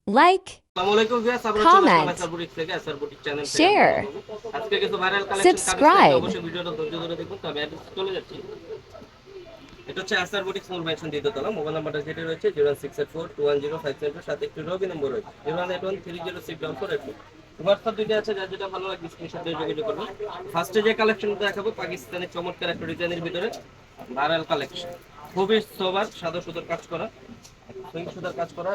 like, আসসালামু আলাইকুম viewers, আমরা চলে আসলাম comment, এসআর বুটিক থেকে। এসআর বুটিক চ্যানেল থেকে আমি কথা share, বলবো। আজকে কিছু ভাইরাল কালেকশন কামিজ থাকবে, subscribe. অবশ্যই ভিডিওটা ধৈর্য ধরে দেখুন। তবে আমি চলে যাচ্ছি। এটা হচ্ছে এসআর বুটিক স্মল মেনশন দ্বিতীয়তলা। মোবাইল নাম্বারটা যেটা রয়েছে 068421057 সাথে একটি রবি নম্বর রয়েছে 08130684482। হোয়াটসঅ্যাপ দুইটা আছে, যার যেটা ভালো লাগে স্ক্রিনশট দিয়ে যোগাযোগ করবেন। ফার্স্টে যে কালেকশনটা দেখাবো পাকিস্তানি চমৎকার একটা ডিজাইনের ভিতরে ভাইরাল কালেকশন, খুবই সোবার সাদা সুতোর কাজ করা, সুইং সুতার কাজ করা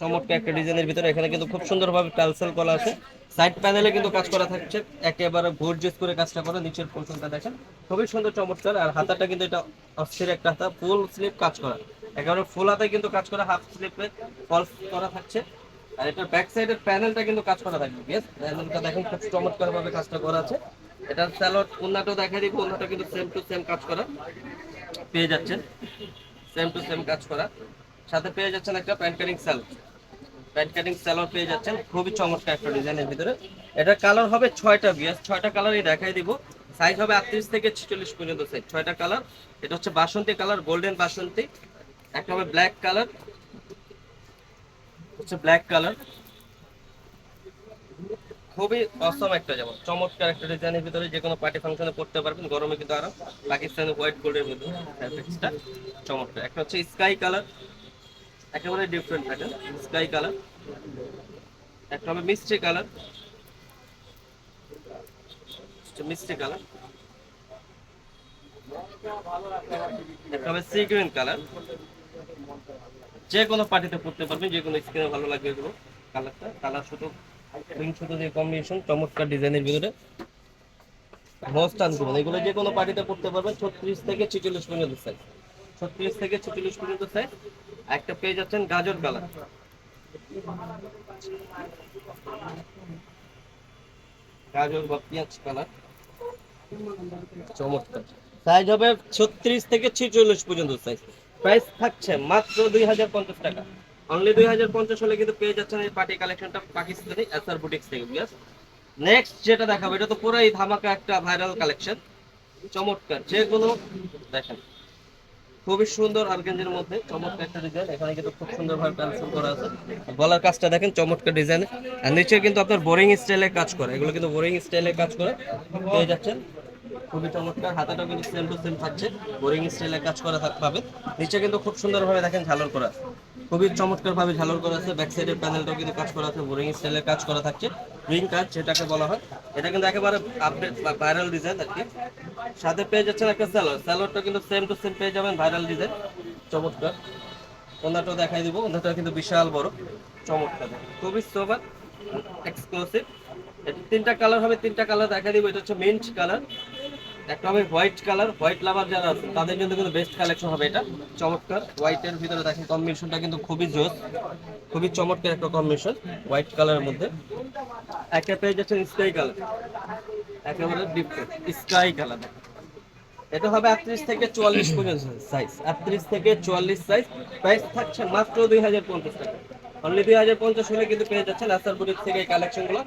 চমৎকার একটা ডিজাইনের ভিতরে। এখানে কিন্তু খুব সুন্দরভাবে টালসেল করা আছে, সাইড প্যানেলে কিন্তু কাজ করা থাকছে, একেবারে গর্জিয়াস করে কাজটা করা। নিচের পোর্শনটা দেখেন খুবই সুন্দর চমৎকার। আর হাতাটা কিন্তু এটা অস্থির একটা হাতা, ফুল স্লিপ কাজ করা, একেবারে ফুল হাতায় কিন্তু কাজ করা, হাফ স্লিপে ফলস করা থাকছে। আর এটার ব্যাক সাইডের প্যানেলটা কিন্তু কাজ করা থাকবে। বেশ প্যানেলটা দেখেন খুব চমৎকার ভাবে কাজটা করা আছে। এটার স্যালোড উন্নাটাও দেখা দিব, উন্নাটা কিন্তু সেম টু সেম কাজ করা পেয়ে যাচ্ছেন, সেম টু সেম কাজ করা। সাথে পেয়ে যাচ্ছেন একটা pant cutting swallowed, pant cutting swallowed পেয়ে যাচ্ছেন, খুবই চমৎকার একটা ডিজাইনের ভিতরে। এটার কালার হবে 6টা বিয়াস, 6টা কালারই দেখাই দিব। সাইজ হবে 38 থেকে 46 পর্যন্ত সাইজ, 6টা কালার। এটা হচ্ছে বাসন্তী কালার, গোল্ডেন বাসন্তী। একটা হবে ব্ল্যাক কালার, হচ্ছে ব্ল্যাক কালার, খুবই অসম একটা যেমন চমৎকার একটা ডিজাইনের ভিতরে যে কোনো পার্টি ফাংশনে পড়তে পারবেন, গরমে কিন্তু আরাম। পাকিস্তানি হোয়াইট গোল্ডের ভিতরে ফ্যাব্রিক্সটা চমৎকার। একটা হচ্ছে স্কাই কালার, একেবারে ডিফারেন্ট প্যাটার্ন, স্কাই কালার। একটা হবে মিষ্টি কালার, মিষ্টি কালার। একটা হবে সি গ্রিন কালার, যে কোনো পার্টিতে পড়তে পারবেন, যে কোনো স্কিনে ভালো লাগবে এগুলো। কালারটা কালার শুধু পিঙ্ক শুধু যে কম্বিনেশন চমৎকার ডিজাইনের ভিতরে মোস্ট আনকমন। এগুলো যে কোনো পার্টিতে পড়তে পারবেন। 36 থেকে 46 পর্যন্ত সাইজ, 36 থেকে 46 পর্যন্ত সাইজ। একটা পেয়ে যাচ্ছেন গাজর কালার, গাজর বা পেঁয়াজ কালার, চমৎকার। সাইজ হবে 36 থেকে 46 পর্যন্ত সাইজ। প্রাইস থাকছে মাত্র 2050 টাকা, অনলি 2050 হলে কিন্তু পেয়ে যাচ্ছেন এই পার্টি কালেকশনটা পাকিস্তানি এসআর বুটিক্স থেকে। নেক্সট যেটা দেখাবো এটা তো পুরাই ধামাকা একটা ভাইরাল কালেকশন, চমৎকার। যে কোনো দেখেন খুবই সুন্দর অর্গানজার মধ্যে চমৎকার একটা ডিজাইন। এখানে কিন্তু খুব সুন্দর ভাবে পেন্সিল করা আছে, গলার কাজটা দেখেন চমৎকার ডিজাইন। আর নিচে কিন্তু আপনার বোরিং স্টাইলে কাজ করে, এগুলো কিন্তু বোরিং স্টাইলে কাজ করে পেয়ে যাচ্ছেন, খুবই চমৎকার। হাতাটাও কিন্তু সেম টু সেম থাকছে, বোরিং স্টাইলে কাজ করা পাবে। নিচে কিন্তু খুব সুন্দর ভাবে দেখেন ঝালর করা আছে, খুবই চমৎকার ভাবে ঝালর করা আছে। ব্যাক সাইডের প্যানেলটাও কিন্তু কাজ করা আছে, বোরিং স্টাইলের কাজ করা থাকছে, রিং কাজ যেটাকে বলা হয়। এটা কিন্তু একেবারে আপডেট বা ভাইরাল ডিজাইন আর কি। সাথে পেয়ে যাচ্ছেন একটা স্যালোয়ার, স্যালোয়ারটা কিন্তু সেম টু সেম পেয়ে যাবেন, ভাইরাল ডিজাইন চমৎকার। ওনাটাও দেখাই দিব, ওনাটা কিন্তু বিশাল বড় চমৎকার, খুবই সোবার এক্সক্লুসিভ। এটা তিনটা কালার হবে, তিনটা কালার দেখাই দিব। এটা হচ্ছে মিন্ট কালার, একটা হবে হোয়াইট কালার। হোয়াইট লাভার যারা আছে তাদের জন্য কিন্তু বেস্ট কালেকশন হবে এটা, চমৎকার। হোয়াইটের ভিতরে দেখেন কম্বিনেশনটা কিন্তু খুবই জোস, খুবই চমৎকার একটা কম্বিনেশন হোয়াইট কালারের মধ্যে। একটা পেয়ে যাচ্ছেন স্কাই কালার, একেবারে ডিফারেন্ট স্কাই কালার। এটা হবে 38 থেকে 44 পর্যন্ত সাইজ, 38 থেকে 44 সাইজ। প্রাইস থাকছে মাত্র 2050 টাকা, অনলি 2050 হলে কিন্তু পেয়ে যাচ্ছেন আসার বুটিক থেকে এই কালেকশনগুলো।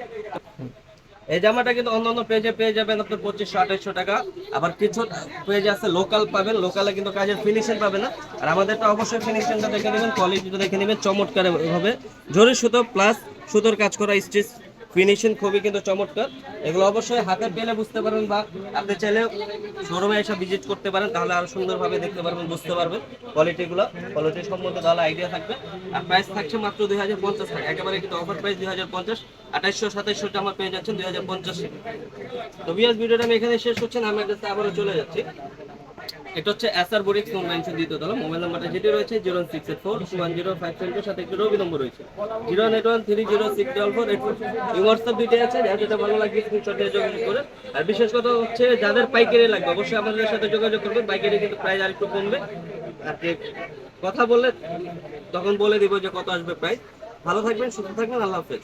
এই জামাটা কিন্তু অন্যান্য পেজে পেয়ে যাবেন আপনার 2500-2800 টাকা। আবার কিছু পেজ আছে লোকাল পাবেন, লোকালে কিন্তু কাজের ফিনিশিং পাবেন না। আর আমাদেরটা অবশ্যই ফিনিশিংটা দেখে নেবেন, কোয়ালিটিটা দেখে নেবেন, চমৎকার হবে। জরি সুতো প্লাস সুতোর কাজ করা স্টিচ ফিনিশিং খুবই কিন্তু চমৎকার। এগুলো অবশ্যই হাতে পেলে বুঝতে পারবেন, বা আপনি চাইলে শোরুমে এসে ভিজিট করতে পারেন, তাহলে আরো সুন্দরভাবে দেখতে পারবেন, বুঝতে পারবেন কোয়ালিটিগুলো, কোয়ালিটি সম্বন্ধে তাহলে আইডিয়া থাকবে। আর প্রাইস থাকছে মাত্র 2050 টাকা, একেবারে কিন্তু অফার প্রাইস 2050। 2800-2700 আমার পেয়ে যাচ্ছেন 2050। তো বিয়াস ভিডিওটা আমি এখানে শেষ করছি, আমি একটা আবারও চলে যাচ্ছি। এটা হচ্ছে এসআর বুটিক্স কনভেনশন দ্বিতীয়তলা। মোবাইল নাম্বারটা যেটি রয়েছে 068410572 সাথে একটি রবি নম্বর রয়েছে 08130064484। এই হোয়াটসঅ্যাপ দুইটাই আছে, যার যেটা ভালো লাগবে স্ক্রিনশট দিয়ে যোগাযোগ করে। আর বিশেষ কথা হচ্ছে যাদের পাইকারি লাগবে অবশ্যই আমাদের সাথে যোগাযোগ করবেন, পাইকারি কিন্তু প্রাইস আর একটু কমবে। আর যে কথা বললে তখন বলে দিব যে কত আসবে প্রাইস। ভালো থাকবেন, সুস্থ থাকবেন, আল্লাহ হাফেজ।